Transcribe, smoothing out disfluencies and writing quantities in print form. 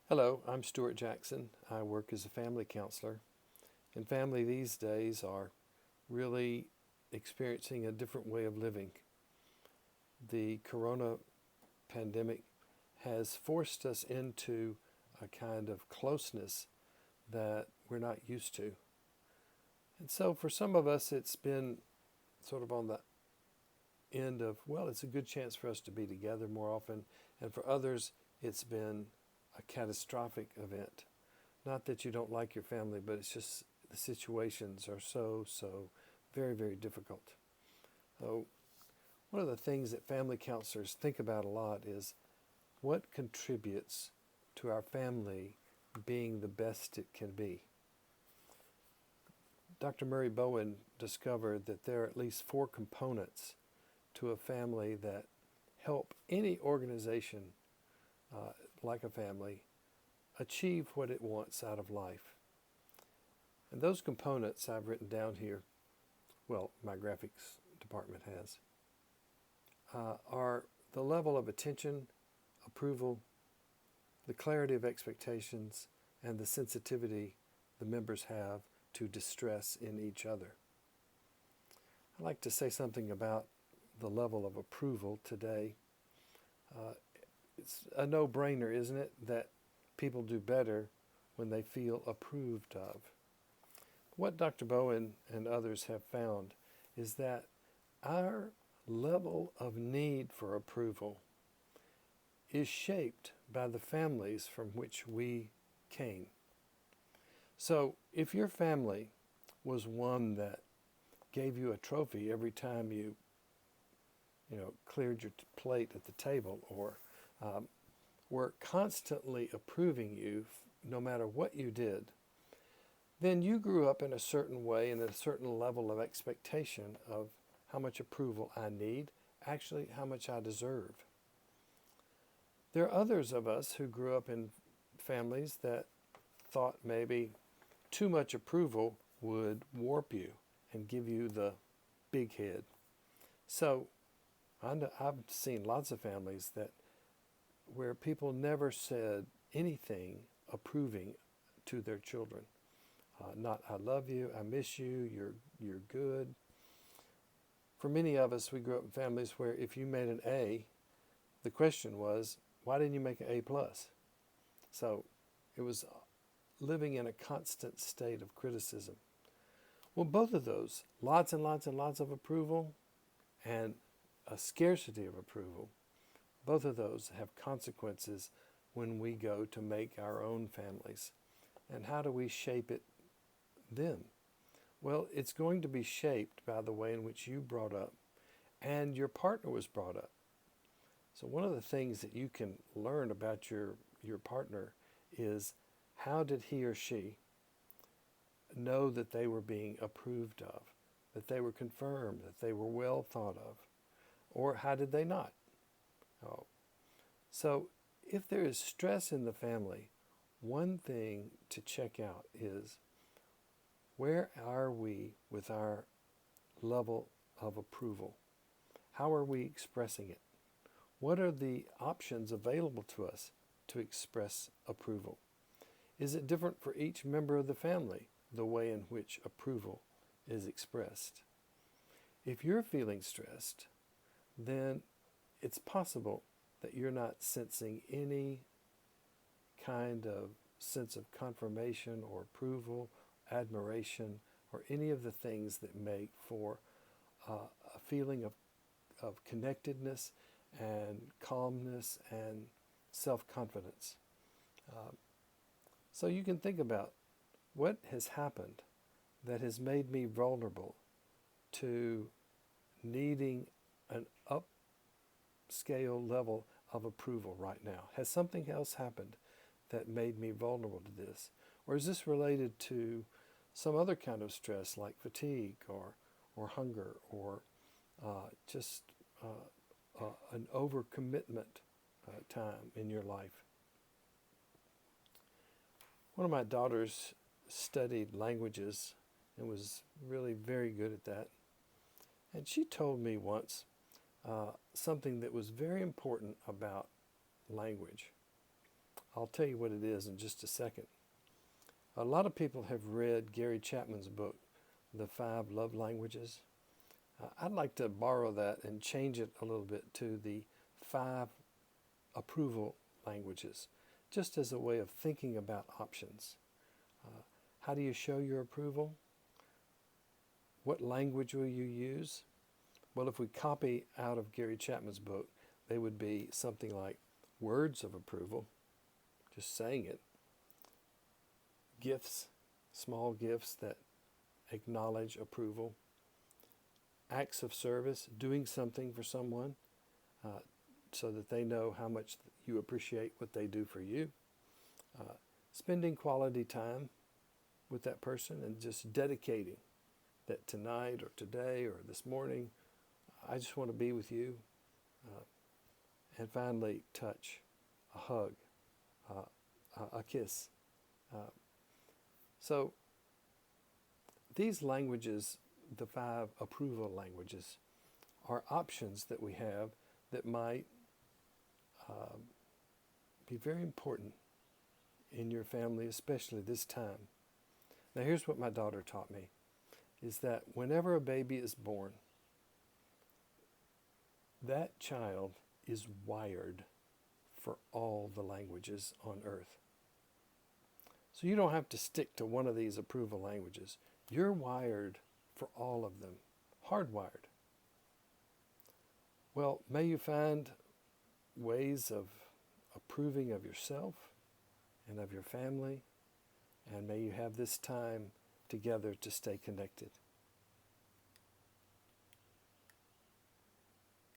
Hello, I'm Stewart Jackson. I work as a family counselor, and family these days are really experiencing a different way of living. The corona pandemic has forced us into a kind of closeness that we're not used to. And so for some of us, it's been sort of on the end of, well, it's a good chance for us to be together more often. And for others, it's been a catastrophic event. Not that you don't like your family, but it's just the situations are so very, very difficult. So, one of the things that family counselors think about a lot is what contributes to our family being the best it can be. Dr. Murray Bowen discovered that there are at least four components to a family that help any organization, like a family, achieve what it wants out of life. And those components I've written down here, well, my graphics department has, are the level of attention, approval, the clarity of expectations, and the sensitivity the members have to distress in each other. I'd like to say something about the level of approval today. It's a no-brainer, isn't it, that people do better when they feel approved of. What Dr. Bowen and others have found is that our level of need for approval is shaped by the families from which we came. So if your family was one that gave you a trophy every time you cleared your plate at the table, or were constantly approving you no matter what you did, then you grew up in a certain way and at a certain level of expectation of how much approval I need, actually how much I deserve. There are others of us who grew up in families that thought maybe too much approval would warp you and give you the big head. So I've seen lots of families where people never said anything approving to their children. Not "I love you," "I miss you," "You're good." For many of us, we grew up in families where if you made an A, the question was, why didn't you make an A plus? So it was living in a constant state of criticism. Well, both of those, lots and lots and lots of approval and a scarcity of approval, both of those have consequences when we go to make our own families. And how do we shape it then? Well, it's going to be shaped by the way in which you brought up and your partner was brought up. So one of the things that you can learn about your partner is, how did he or she know that they were being approved of, that they were confirmed, that they were well thought of, or how did they not? Oh. So if there is stress in the family, one thing to check out is, where are we with our level of approval? How are we expressing it? What are the options available to us to express approval? Is it different for each member of the family, the way in which approval is expressed? If you're feeling stressed, then it's possible that you're not sensing any kind of sense of confirmation or approval, admiration, or any of the things that make for a feeling of connectedness and calmness and self-confidence. So you can think about what has happened that has made me vulnerable to needing an upscale level of approval right now. Has something else happened that made me vulnerable to this? Or is this related to some other kind of stress like fatigue or hunger or just an overcommitment time in your life? One of my daughters studied languages and was really very good at that. And she told me once something that was very important about language. I'll tell you what it is in just a second. A lot of people have read Gary Chapman's book, The 5 Love Languages. I'd like to borrow that and change it a little bit to the 5 approval languages, just as a way of thinking about options. How do you show your approval? What language will you use? Well, if we copy out of Gary Chapman's book, they would be something like words of approval, just saying it, gifts, small gifts that acknowledge approval, acts of service, doing something for someone so that they know how much you appreciate what they do for you, spending quality time with that person and just dedicating that tonight or today or this morning, I just want to be with you. And finally, touch, a hug, a kiss. So these languages, the 5 approval languages, are options that we have that might be very important in your family, especially this time. Now, here's what my daughter taught me, is that whenever a baby is born, that child is wired for all the languages on earth. So you don't have to stick to one of these approval languages. You're wired for all of them, hardwired. Well, may you find ways of approving of yourself and of your family, and may you have this time together to stay connected.